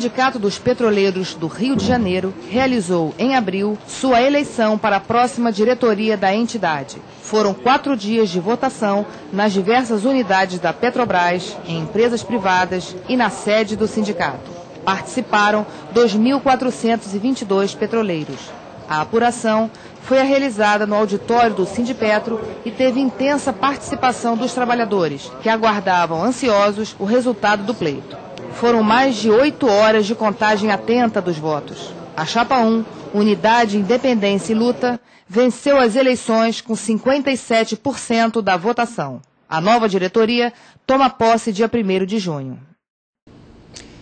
Sindicato dos Petroleiros do Rio de Janeiro realizou, em abril, sua eleição para a próxima diretoria da entidade. Foram 4 dias de votação nas diversas unidades da Petrobras, em empresas privadas e na sede do sindicato. Participaram 2.422 petroleiros. A apuração foi realizada no auditório do Sindipetro e teve intensa participação dos trabalhadores, que aguardavam ansiosos o resultado do pleito. Foram mais de 8 horas de contagem atenta dos votos. A Chapa 1, Unidade, Independência e Luta, venceu as eleições com 57% da votação. A nova diretoria toma posse dia 1º de junho.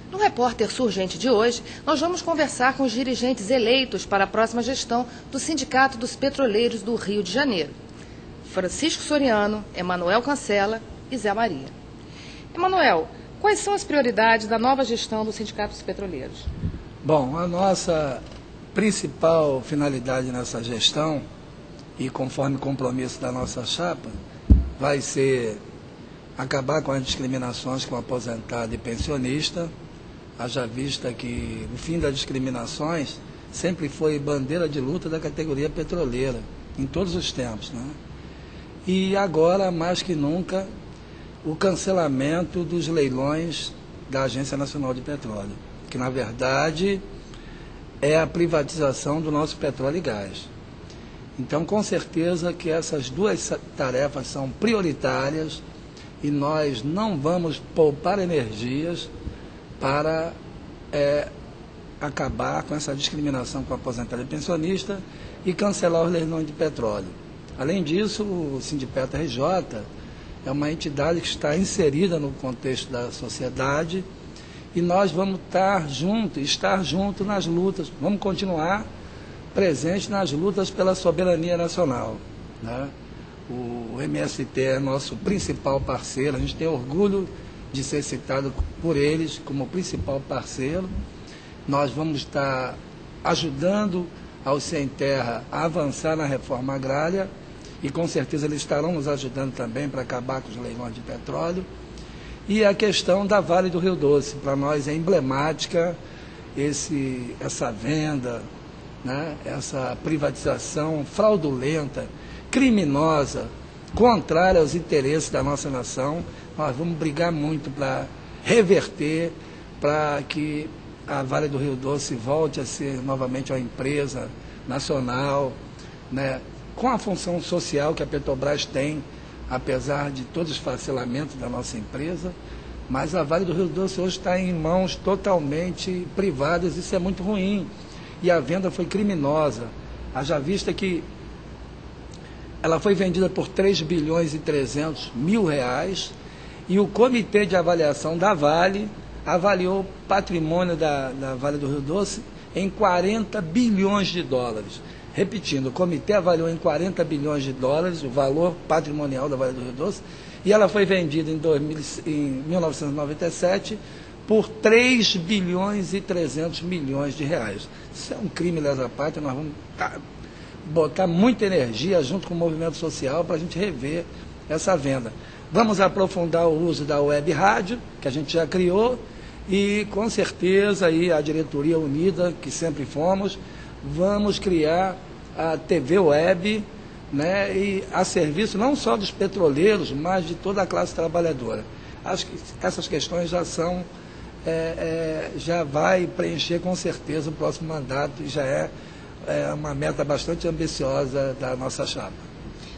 No Repórter Surgente de hoje, nós vamos conversar com os dirigentes eleitos para a próxima gestão do Sindicato dos Petroleiros do Rio de Janeiro. Francisco Soriano, Emanuel Cancela e Zé Maria. Emanuel, quais são as prioridades da nova gestão do Sindicato dos Petroleiros? Bom, a nossa principal finalidade nessa gestão, e conforme compromisso da nossa chapa, vai ser acabar com as discriminações com aposentado e pensionista. Haja vista que o fim das discriminações sempre foi bandeira de luta da categoria petroleira, em todos os tempos, né? E agora, mais que nunca, o cancelamento dos leilões da Agência Nacional de Petróleo, que na verdade é a privatização do nosso petróleo e gás. Então, com certeza que essas duas tarefas são prioritárias e nós não vamos poupar energias para acabar com essa discriminação com o aposentado e pensionista e cancelar os leilões de petróleo. Além disso, o Sindipetro RJ é uma entidade que está inserida no contexto da sociedade e nós vamos estar juntos nas lutas, vamos continuar presentes nas lutas pela soberania nacional, né? O MST é nosso principal parceiro, a gente tem orgulho de ser citado por eles como principal parceiro. Nós vamos estar ajudando ao Sem Terra a avançar na reforma agrária e com certeza eles estarão nos ajudando também para acabar com os leilões de petróleo. E a questão da Vale do Rio Doce, para nós é emblemática essa venda, né, essa privatização fraudulenta, criminosa, contrária aos interesses da nossa nação. Nós vamos brigar muito para reverter, para que a Vale do Rio Doce volte a ser novamente uma empresa nacional, né, com a função social que a Petrobras tem, apesar de todos os esfacelamentos da nossa empresa. Mas a Vale do Rio Doce hoje está em mãos totalmente privadas, isso é muito ruim. E a venda foi criminosa. Haja vista que ela foi vendida por 3 bilhões e 300 mil reais e o Comitê de Avaliação da Vale avaliou o patrimônio da Vale do Rio Doce em 40 bilhões de dólares. Repetindo, o comitê avaliou em 40 bilhões de dólares o valor patrimonial da Vale do Rio Doce e ela foi vendida em 1997 por 3 bilhões e 300 milhões de reais. Isso é um crime lesa pátria, nós vamos botar muita energia junto com o movimento social para a gente rever essa venda. Vamos aprofundar o uso da web rádio, que a gente já criou, e com certeza aí a diretoria unida, que sempre fomos, vamos criar a TV web, né, e a serviço não só dos petroleiros, mas de toda a classe trabalhadora. Acho que essas questões já são, já vai preencher com certeza o próximo mandato e já é uma meta bastante ambiciosa da nossa chapa.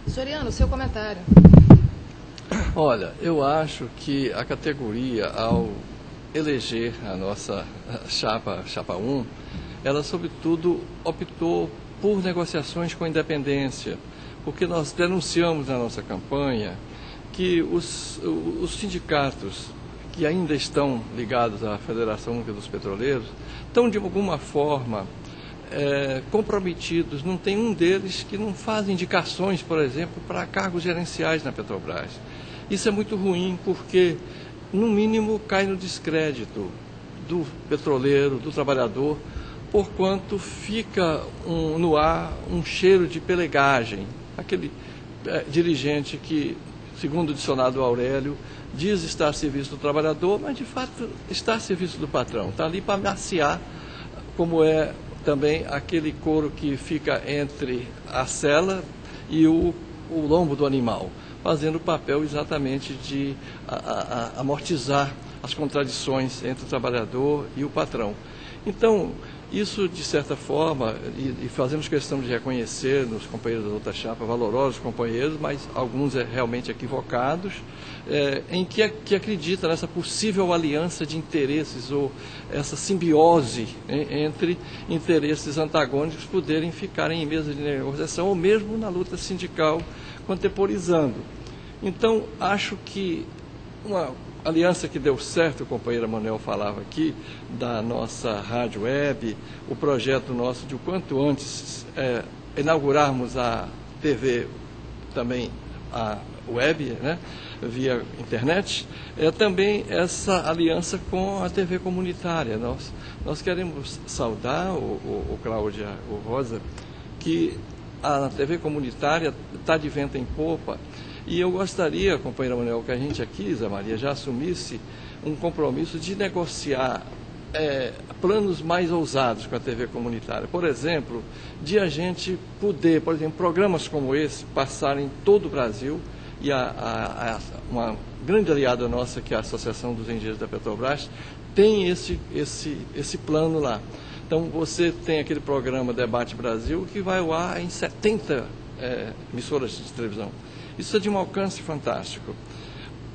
Soriano, seu comentário. Olha, eu acho que a categoria, ao eleger a nossa chapa 1, ela sobretudo optou por negociações com a independência, porque nós denunciamos na nossa campanha que os sindicatos que ainda estão ligados à Federação Única dos Petroleiros estão de alguma forma comprometidos, não tem um deles que não faz indicações, por exemplo, para cargos gerenciais na Petrobras. Isso é muito ruim porque, no mínimo, cai no descrédito do petroleiro, do trabalhador, porquanto fica no ar um cheiro de pelegagem. Aquele dirigente que segundo o dicionário Aurélio, diz estar a serviço do trabalhador, mas de fato está a serviço do patrão. Está ali para maciar, como é também aquele couro que fica entre a sela e o lombo do animal, fazendo o papel exatamente de amortizar as contradições entre o trabalhador e o patrão. Então, isso, de certa forma, e fazemos questão de reconhecer nos companheiros da outra chapa, valorosos companheiros, mas alguns realmente equivocados, em que acredita nessa possível aliança de interesses ou essa simbiose entre interesses antagônicos poderem ficarem em mesa de negociação ou mesmo na luta sindical contemporizando. Então, acho que uma aliança que deu certo, o companheiro Manuel falava aqui, da nossa rádio web, o projeto nosso de o quanto antes inaugurarmos a TV também, a web, né, via internet, também essa aliança com a TV comunitária. Nós queremos saudar, o Cláudia, o Rosa, que a TV comunitária está de vento em popa. E eu gostaria, companheiro Manuel, que a gente aqui, Zé Maria, já assumisse um compromisso de negociar planos mais ousados com a TV comunitária. Por exemplo, de a gente poder, por exemplo, programas como esse passarem em todo o Brasil, e uma grande aliada nossa, que é a Associação dos Engenheiros da Petrobras, tem esse plano lá. Então, você tem aquele programa Debate Brasil, que vai ao ar em 70 emissoras de televisão. Isso é de um alcance fantástico.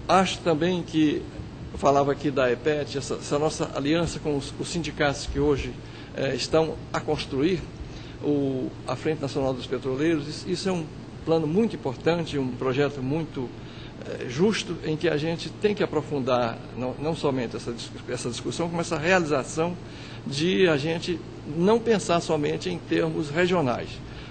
Acho também que, eu falava aqui da EPET, essa nossa aliança com os sindicatos que hoje estão a construir a Frente Nacional dos Petroleiros, isso é um plano muito importante, um projeto muito justo, em que a gente tem que aprofundar não somente essa discussão, como essa realização de a gente não pensar somente em termos regionais.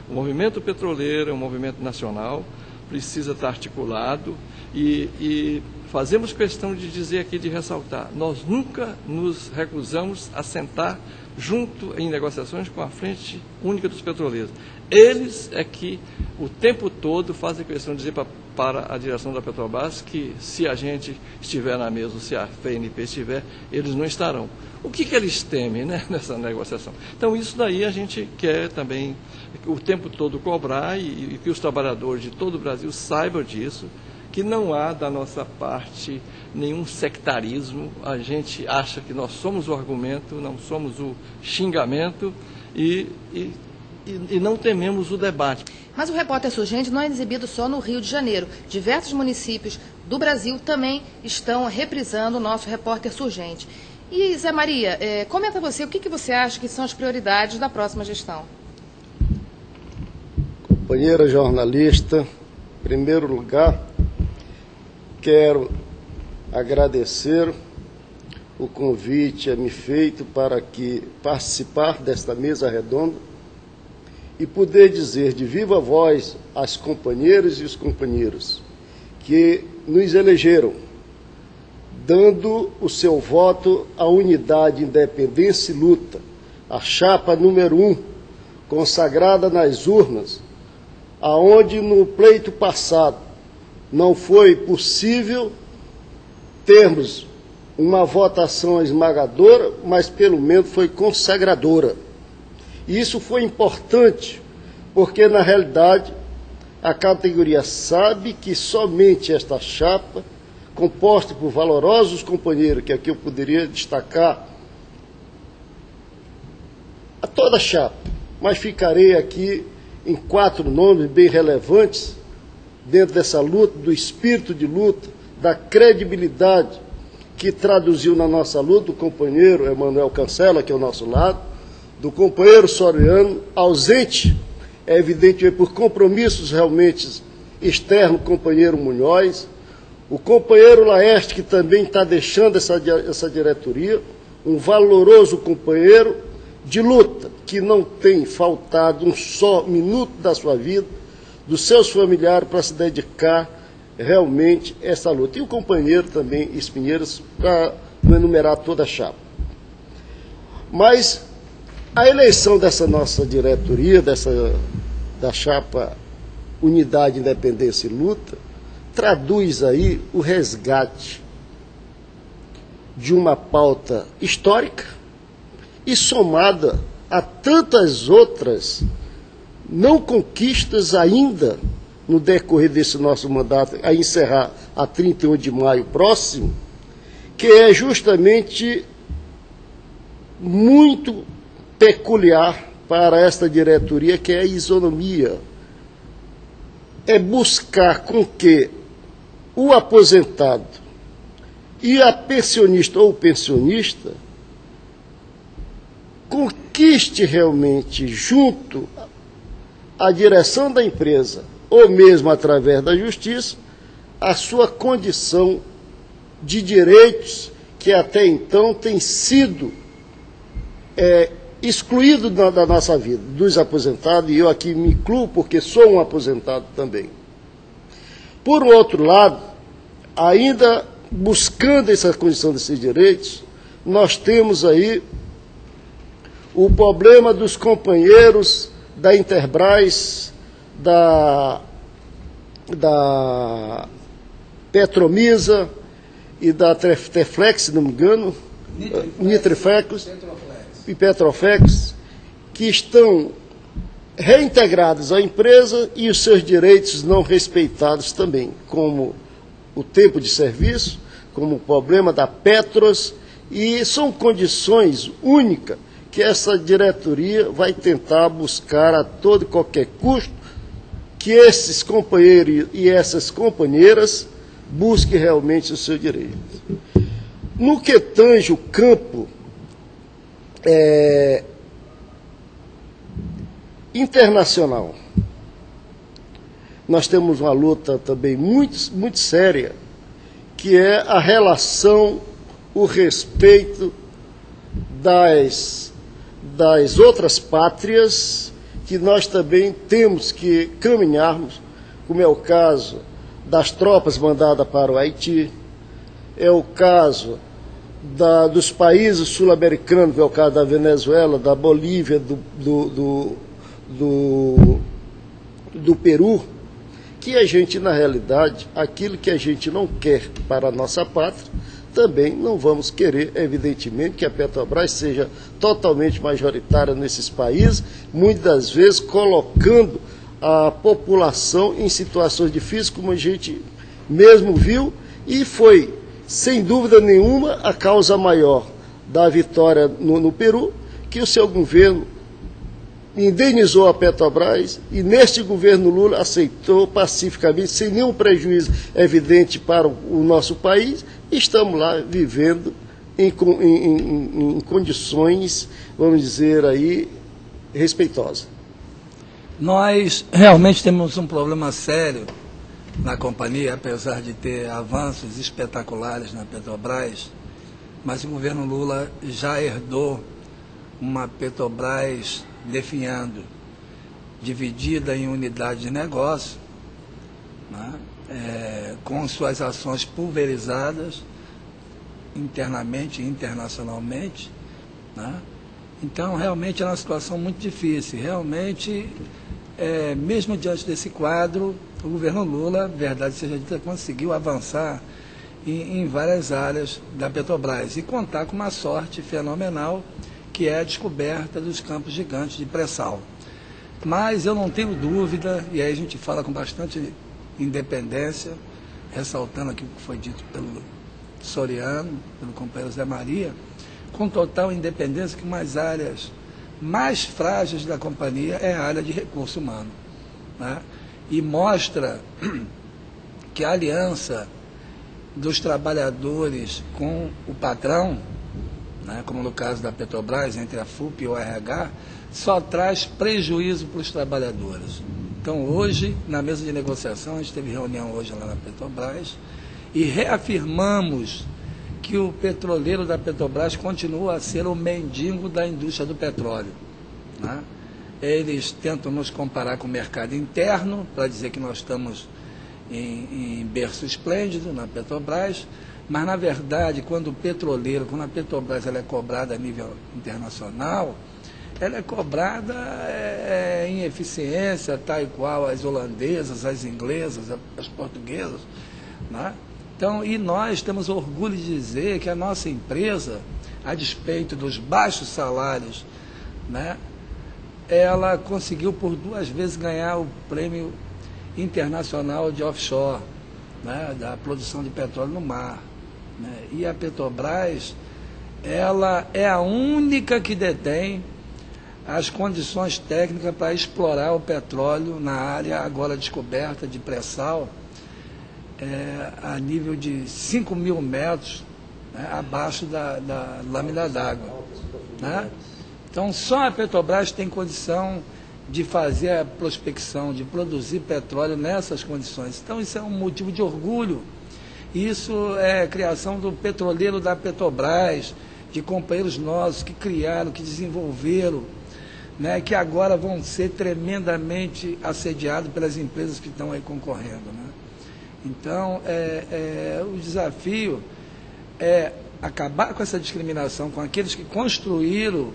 O movimento petroleiro é um movimento nacional, precisa estar articulado e fazemos questão de dizer aqui, de ressaltar, nós nunca nos recusamos a sentar junto em negociações com a Frente Única dos Petroleiros. Eles é que o tempo todo fazem questão de dizer para a direção da Petrobras que se a gente estiver na mesa, ou se a FNP estiver, eles não estarão. O que eles temem, né, nessa negociação? Então, isso daí a gente quer também o tempo todo cobrar e que os trabalhadores de todo o Brasil saibam disso, que não há da nossa parte nenhum sectarismo. A gente acha que nós somos o argumento, não somos o xingamento e não tememos o debate. Mas o Repórter Surgente não é exibido só no Rio de Janeiro. Diversos municípios do Brasil também estão reprisando o nosso Repórter Surgente. E, Zé Maria, comenta você, o que você acha que são as prioridades da próxima gestão? Companheira jornalista, em primeiro lugar, quero agradecer o convite a me feito para participar desta mesa redonda e poder dizer de viva voz às companheiras e os companheiros que nos elegeram, dando o seu voto à unidade, independência e luta, a chapa número 1, consagrada nas urnas, aonde no pleito passado não foi possível termos uma votação esmagadora, mas pelo menos foi consagradora. E isso foi importante, porque na realidade a categoria sabe que somente esta chapa, composta por valorosos companheiros, que aqui eu poderia destacar a toda a chapa, mas ficarei aqui em 4 nomes bem relevantes dentro dessa luta, do espírito de luta, da credibilidade que traduziu na nossa luta o companheiro Emanuel Cancela, que é ao nosso lado, do companheiro Soriano, ausente, é evidente, por compromissos realmente externos, companheiro Munhoz, o companheiro Laerte, que também está deixando essa diretoria, um valoroso companheiro de luta, que não tem faltado um só minuto da sua vida, dos seus familiares, para se dedicar realmente a essa luta. E o companheiro também, Espinheiros, para não enumerar toda a chapa. Mas a eleição dessa nossa diretoria, da chapa Unidade, Independência e Luta, traduz aí o resgate de uma pauta histórica e somada a tantas outras não conquistas ainda no decorrer desse nosso mandato, a encerrar a 31 de maio próximo, que é justamente muito peculiar para esta diretoria, que é a isonomia. É buscar com que o aposentado e a pensionista ou pensionista conquiste realmente junto à direção da empresa, ou mesmo através da justiça, a sua condição de direitos que até então tem sido excluído da nossa vida, dos aposentados, e eu aqui me incluo porque sou um aposentado também. Por outro lado, ainda buscando essa condição desses direitos, nós temos aí o problema dos companheiros da Interbras, da Petromisa e da Teflex, se não me engano, Nitriflex e Petroflex, que estão reintegrados à empresa e os seus direitos não respeitados também, como o tempo de serviço, como o problema da Petros, e são condições únicas que essa diretoria vai tentar buscar a todo e qualquer custo que esses companheiros e essas companheiras busquem realmente o seu direito. No que tange o campo internacional, nós temos uma luta também muito séria, que é a relação, o respeito das outras pátrias, que nós também temos que caminharmos, como é o caso das tropas mandadas para o Haiti, é o caso dos países sul-americanos, que é o caso da Venezuela, da Bolívia, do Peru, que a gente, na realidade, aquilo que a gente não quer para a nossa pátria, também não vamos querer, evidentemente, que a Petrobras seja totalmente majoritária nesses países, muitas das vezes colocando a população em situações difíceis, como a gente mesmo viu, e foi, sem dúvida nenhuma, a causa maior da vitória no Peru, que o seu governo indenizou a Petrobras e neste governo Lula aceitou pacificamente, sem nenhum prejuízo evidente para o nosso país. Estamos lá vivendo em condições, vamos dizer aí, respeitosas. Nós realmente temos um problema sério na companhia, apesar de ter avanços espetaculares na Petrobras, mas o governo Lula já herdou uma Petrobras definhando, dividida em unidades de negócio, né, com suas ações pulverizadas internamente e internacionalmente, né. Então, realmente é uma situação muito difícil. Realmente, mesmo diante desse quadro, o governo Lula, verdade seja dita, conseguiu avançar em várias áreas da Petrobras e contar com uma sorte fenomenal, que é a descoberta dos campos gigantes de pré-sal. Mas eu não tenho dúvida, e aí a gente fala com bastante independência, ressaltando aqui o que foi dito pelo Soriano, pelo companheiro Zé Maria, com total independência, que uma das áreas mais frágeis da companhia é a área de recurso humano, né? E mostra que a aliança dos trabalhadores com o patrão, né, como no caso da Petrobras, entre a FUP e o RH, só traz prejuízo para os trabalhadores. Então, hoje, na mesa de negociação, a gente teve reunião hoje lá na Petrobras, e reafirmamos que o petroleiro da Petrobras continua a ser o mendigo da indústria do petróleo, né? Eles tentam nos comparar com o mercado interno, para dizer que nós estamos em berço esplêndido na Petrobras, mas, na verdade, quando a Petrobras ela é cobrada a nível internacional, ela é cobrada em eficiência, tal e qual as holandesas, as inglesas, as portuguesas, né? Então, e nós temos orgulho de dizer que a nossa empresa, a despeito dos baixos salários, né, ela conseguiu por 2 vezes ganhar o prêmio internacional de offshore, né, da produção de petróleo no mar, né? E a Petrobras, ela é a única que detém as condições técnicas para explorar o petróleo na área agora descoberta de pré-sal, a nível de 5.000 metros, né, abaixo da lâmina d'água, né? Então, só a Petrobras tem condição de fazer a prospecção, de produzir petróleo nessas condições. Então, isso é um motivo de orgulho. Isso é a criação do petroleiro da Petrobras, de companheiros nossos que criaram, que desenvolveram, né, que agora vão ser tremendamente assediados pelas empresas que estão aí concorrendo, né? Então, o desafio é acabar com essa discriminação com aqueles que construíram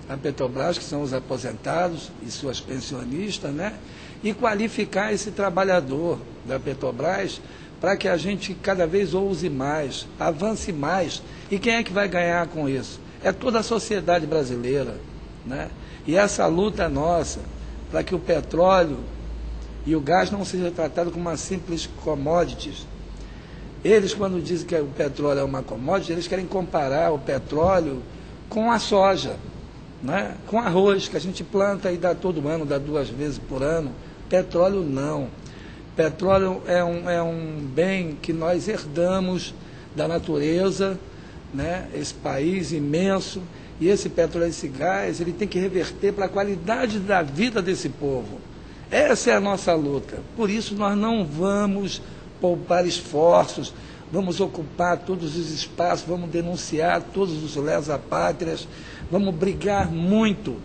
a Petrobras, que são os aposentados e suas pensionistas, né, e qualificar esse trabalhador da Petrobras para que a gente cada vez ouse mais, avance mais. E quem é que vai ganhar com isso? É toda a sociedade brasileira, né? E essa luta é nossa, para que o petróleo e o gás não seja tratado como uma simples commodities. Eles, quando dizem que o petróleo é uma commodity, eles querem comparar o petróleo com a soja, né? Com arroz, que a gente planta e dá todo ano, dá 2 vezes por ano. Petróleo não. Petróleo é um bem que nós herdamos da natureza, né? Esse país imenso, e esse petróleo, esse gás, ele tem que reverter para a qualidade da vida desse povo. Essa é a nossa luta. Por isso nós não vamos poupar esforços, vamos ocupar todos os espaços, vamos denunciar todos os lesa-pátrias, vamos brigar muito,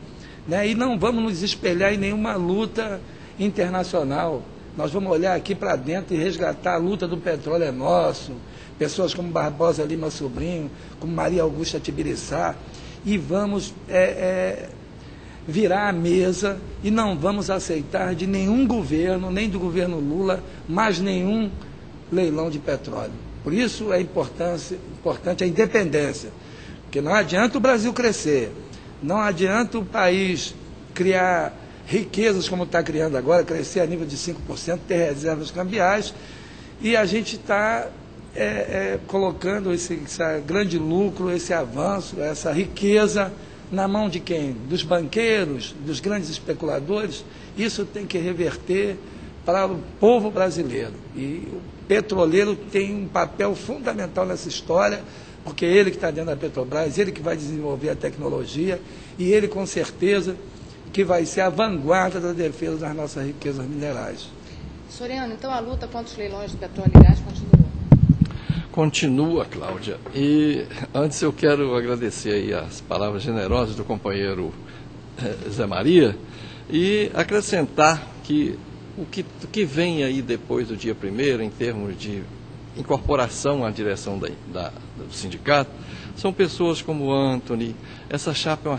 né? E não vamos nos espelhar em nenhuma luta internacional. Nós vamos olhar aqui para dentro e resgatar a luta do petróleo é nosso, pessoas como Barbosa Lima Sobrinho, como Maria Augusta Tibiriçá, e vamos virar a mesa e não vamos aceitar de nenhum governo, nem do governo Lula, mais nenhum leilão de petróleo. Por isso é importante a independência, porque não adianta o Brasil crescer, não adianta o país criar riquezas como está criando agora, crescer a nível de 5%, ter reservas cambiais, e a gente está colocando esse grande lucro, esse avanço, essa riqueza na mão de quem? Dos banqueiros, dos grandes especuladores. Isso tem que reverter para o povo brasileiro. E o petroleiro tem um papel fundamental nessa história, porque é ele que está dentro da Petrobras, ele que vai desenvolver a tecnologia, e ele, com certeza, que vai ser a vanguarda da defesa das nossas riquezas minerais. Soriano, então a luta contra os leilões de petróleo e gás continua? Continua, Cláudia. E antes eu quero agradecer aí as palavras generosas do companheiro Zé Maria e acrescentar que o que vem aí depois do dia 1º, em termos de incorporação à direção do sindicato, são pessoas como o Antony. Essa chapa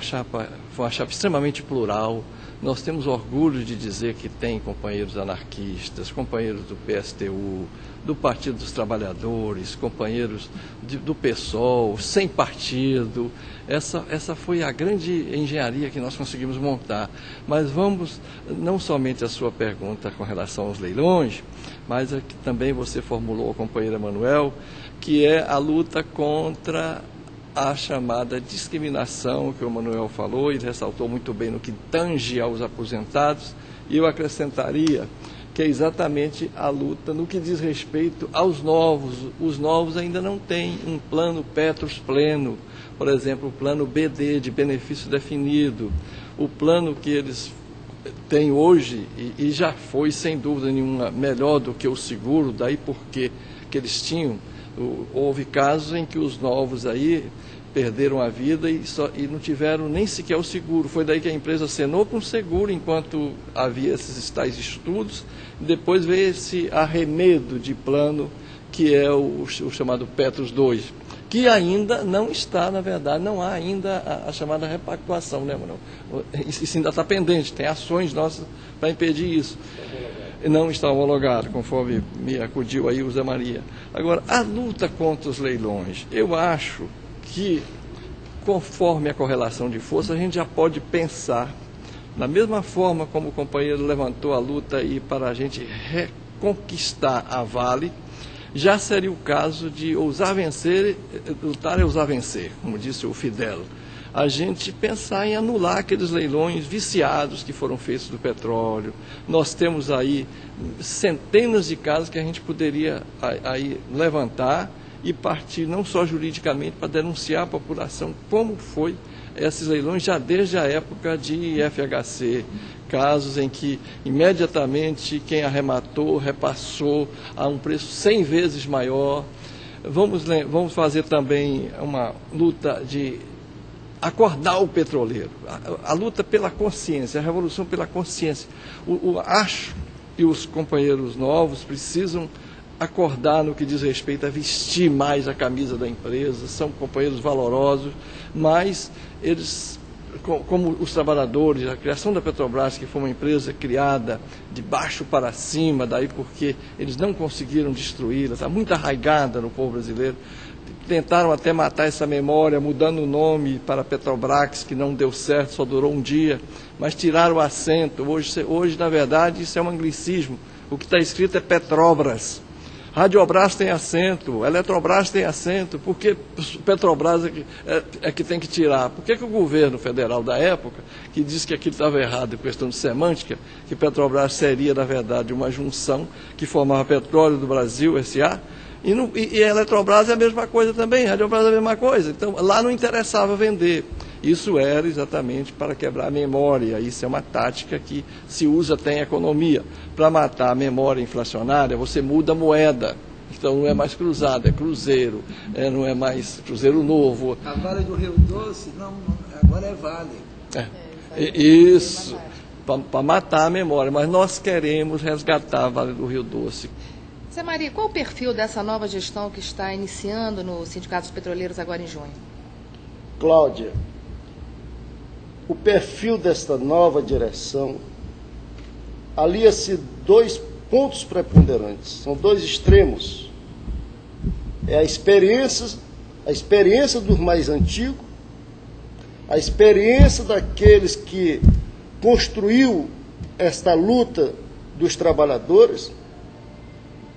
foi uma chapa extremamente plural. Nós temos orgulho de dizer que tem companheiros anarquistas, companheiros do PSTU, do Partido dos Trabalhadores, companheiros do PSOL, sem partido. Essa foi a grande engenharia que nós conseguimos montar. Mas vamos, não somente a sua pergunta com relação aos leilões, mas a que também você formulou, companheira Manuel, que é a luta contra a chamada discriminação que o Manuel falou e ressaltou muito bem no que tange aos aposentados, e eu acrescentaria que é exatamente a luta no que diz respeito aos novos. Os novos ainda não têm um plano Petros pleno, por exemplo, o plano BD, de benefício definido, o plano que eles têm hoje, e já foi sem dúvida nenhuma melhor do que o seguro, daí porque que eles tinham. Houve casos em que os novos aí perderam a vida e não tiveram nem sequer o seguro. Foi daí que a empresa acenou com o seguro enquanto havia esses tais estudos. Depois veio esse arremedo de plano, que é o chamado Petros 2, que ainda não está, na verdade, não há ainda a chamada repactuação, né, Manuel? Isso ainda está pendente, tem ações nossas para impedir isso. Não está homologado, conforme me acudiu aí o Zé Maria. Agora, a luta contra os leilões, eu acho que, conforme a correlação de força, a gente já pode pensar, da mesma forma como o companheiro levantou a luta aí para a gente reconquistar a Vale, já seria o caso de ousar vencer, lutar é ousar vencer, como disse o Fidel. A gente pensar em anular aqueles leilões viciados que foram feitos do petróleo. Nós temos aí centenas de casos que a gente poderia aí levantar e partir não só juridicamente para denunciar a população como foi esses leilões já desde a época de FHC, casos em que imediatamente quem arrematou repassou a um preço 100 vezes maior. Vamos fazer também uma luta de acordar o petroleiro, a luta pela consciência, a revolução pela consciência. Acho que os companheiros novos precisam acordar no que diz respeito a vestir mais a camisa da empresa, são companheiros valorosos, mas eles, como os trabalhadores, a criação da Petrobras, que foi uma empresa criada de baixo para cima, daí porque eles não conseguiram destruí-la, está muito arraigada no povo brasileiro, tentaram até matar essa memória, mudando o nome para Petrobras, que não deu certo, só durou um dia, mas tiraram o acento. Hoje, na verdade, isso é um anglicismo. O que está escrito é Petrobras. Radiobras tem acento, Eletrobras tem acento, por que Petrobras é que tem que tirar? Por que o governo federal da época, que disse que aquilo estava errado em questão de semântica, que Petrobras seria, na verdade, uma junção que formava Petróleo do Brasil, S.A., e a Eletrobras é a mesma coisa também, a Radiobras é a mesma coisa. Então, lá não interessava vender. Isso era exatamente para quebrar a memória. Isso é uma tática que se usa até em economia. Para matar a memória inflacionária, você muda a moeda. Então, não é mais cruzado, é cruzeiro. Não é mais cruzeiro novo. A Vale do Rio Doce, não, agora é Vale. Isso, para matar a memória. Mas nós queremos resgatar a Vale do Rio Doce. Zé Maria, qual o perfil dessa nova gestão que está iniciando no Sindicato dos Petroleiros agora em junho? Cláudia, o perfil desta nova direção alia-se dois pontos preponderantes, são dois extremos. É a experiência dos mais antigos, a experiência daqueles que construiu esta luta dos trabalhadores,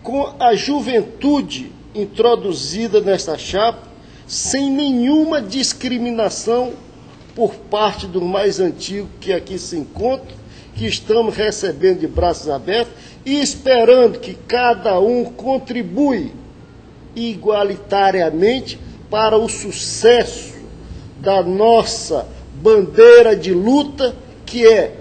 com a juventude introduzida nesta chapa, sem nenhuma discriminação por parte do mais antigo que aqui se encontra, que estamos recebendo de braços abertos e esperando que cada um contribui igualitariamente para o sucesso da nossa bandeira de luta, que é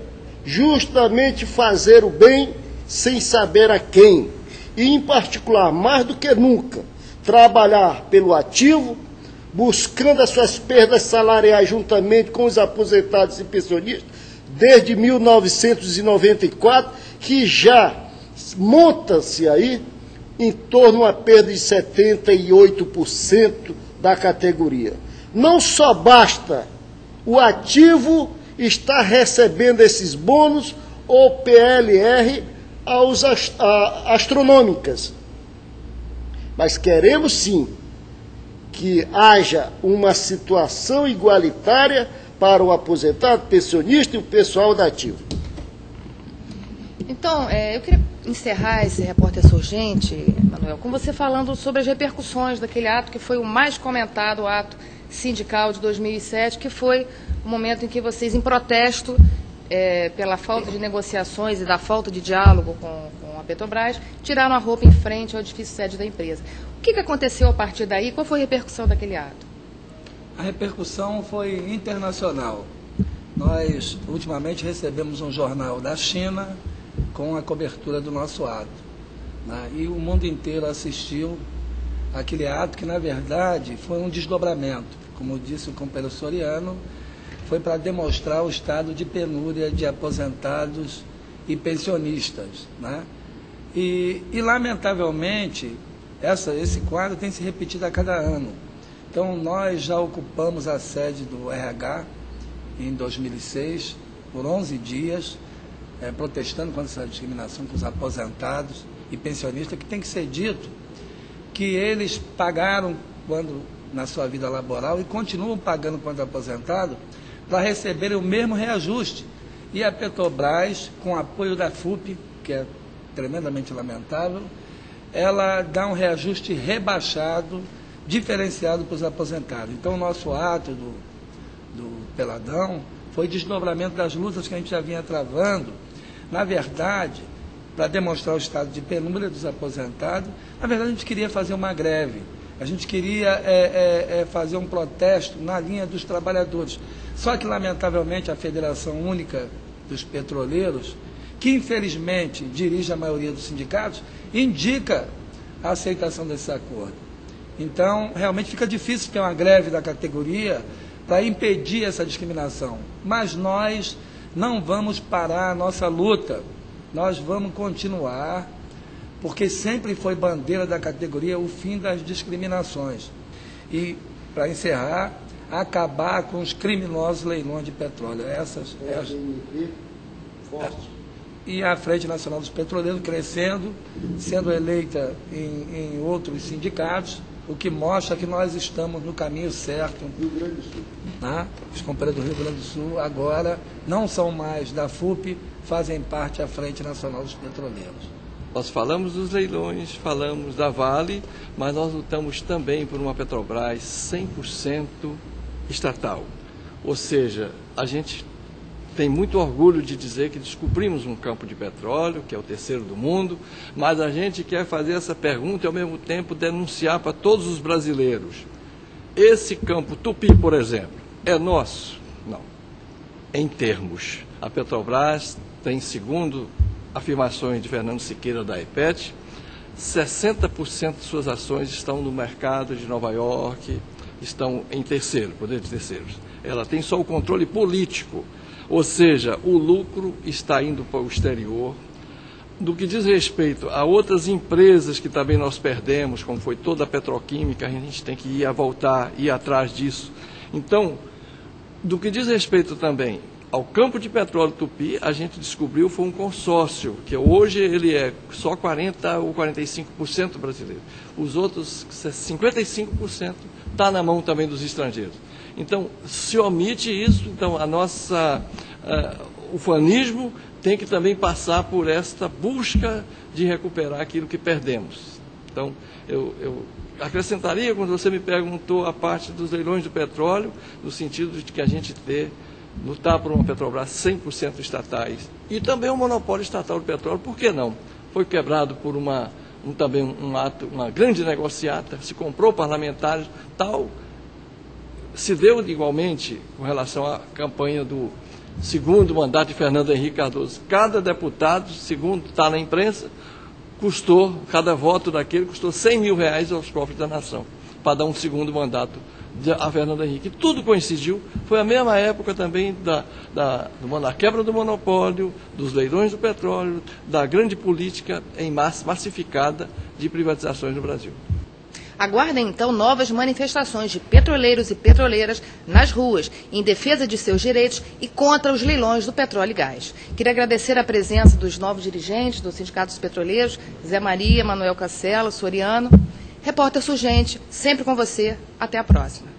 justamente fazer o bem sem saber a quem. E, em particular, mais do que nunca, trabalhar pelo ativo, buscando as suas perdas salariais juntamente com os aposentados e pensionistas, desde 1994, que já monta-se aí em torno de uma perda de 78% da categoria. Não só basta o ativo estar recebendo esses bônus ou PLR astronômicas, mas queremos sim que haja uma situação igualitária para o aposentado, pensionista e o pessoal da ativa. Então, eu queria encerrar esse Repórter Surgente, Manuel, com você falando sobre as repercussões daquele ato que foi o mais comentado, o ato sindical de 2007, que foi o momento em que vocês, em protesto, pela falta de negociações e da falta de diálogo com a Petrobras, tiraram a roupa em frente ao edifício sede da empresa. O que aconteceu a partir daí? Qual foi a repercussão daquele ato? A repercussão foi internacional. Nós, ultimamente, recebemos um jornal da China com a cobertura do nosso ato, né? E o mundo inteiro assistiu àquele ato que, na verdade, foi um desdobramento. Como disse o companheiro Soriano, foi para demonstrar o estado de penúria de aposentados e pensionistas, né? E lamentavelmente, esse quadro tem se repetido a cada ano. Então, nós já ocupamos a sede do RH em 2006, por 11 dias, protestando contra essa discriminação com os aposentados e pensionistas, que tem que ser dito que eles pagaram na sua vida laboral e continuam pagando quando aposentado para receberem o mesmo reajuste. E a Petrobras, com apoio da FUP, que é tremendamente lamentável, ela dá um reajuste rebaixado, diferenciado para os aposentados. Então, o nosso ato do Peladão foi desdobramento das lutas que a gente já vinha travando. Na verdade, para demonstrar o estado de penúria dos aposentados, na verdade a gente queria fazer uma greve, a gente queria fazer um protesto na linha dos trabalhadores. Só que, lamentavelmente, a Federação Única dos Petroleiros, que infelizmente dirige a maioria dos sindicatos, indica a aceitação desse acordo. Então, realmente fica difícil ter uma greve da categoria para impedir essa discriminação. Mas nós não vamos parar a nossa luta, nós vamos continuar, porque sempre foi bandeira da categoria o fim das discriminações. E, para encerrar, acabar com os criminosos leilões de petróleo. E a Frente Nacional dos Petroleiros crescendo, sendo eleita em outros sindicatos, o que mostra que nós estamos no caminho certo. Rio Grande do Sul. Os companheiros do Rio Grande do Sul agora não são mais da FUP, fazem parte da Frente Nacional dos Petroleiros. Nós falamos dos leilões, falamos da Vale, mas nós lutamos também por uma Petrobras 100% estatal. Ou seja, a gente tem muito orgulho de dizer que descobrimos um campo de petróleo, que é o terceiro do mundo, mas a gente quer fazer essa pergunta e, ao mesmo tempo, denunciar para todos os brasileiros. Esse campo Tupi, por exemplo, é nosso? Não. Em termos, a Petrobras tem, segundo afirmações de Fernando Siqueira, da EPET, 60% de suas ações estão no mercado de Nova York, estão em terceiro, poder de terceiros. Ela tem só o controle político, ou seja, o lucro está indo para o exterior. Do que diz respeito a outras empresas que também nós perdemos, como foi toda a petroquímica, a gente tem que ir atrás disso. Então, do que diz respeito também ao campo de petróleo Tupi, a gente descobriu foi um consórcio, que hoje ele é só 40% ou 45% brasileiro. Os outros 55% está na mão também dos estrangeiros. Então, se omite isso, então o fanismo tem que também passar por esta busca de recuperar aquilo que perdemos. Então, eu acrescentaria, quando você me perguntou a parte dos leilões do petróleo, no sentido de que a gente lutar por uma Petrobras 100% estatais e também um monopólio estatal do petróleo, por que não? Foi quebrado por uma grande negociata, se comprou parlamentares, tal. Se deu igualmente com relação à campanha do segundo mandato de Fernando Henrique Cardoso. Cada deputado, segundo está na imprensa, cada voto daquele custou R$100 mil aos cofres da nação, para dar um segundo mandato a Fernando Henrique. Tudo coincidiu, foi a mesma época também da quebra do monopólio, dos leilões do petróleo, da grande política massificada de privatizações no Brasil. Aguardem, então, novas manifestações de petroleiros e petroleiras nas ruas, em defesa de seus direitos e contra os leilões do petróleo e gás. Queria agradecer a presença dos novos dirigentes do Sindicato dos Petroleiros, Zé Maria, Manuel Castelo, Soriano. Repórter Surgente, sempre com você. Até a próxima.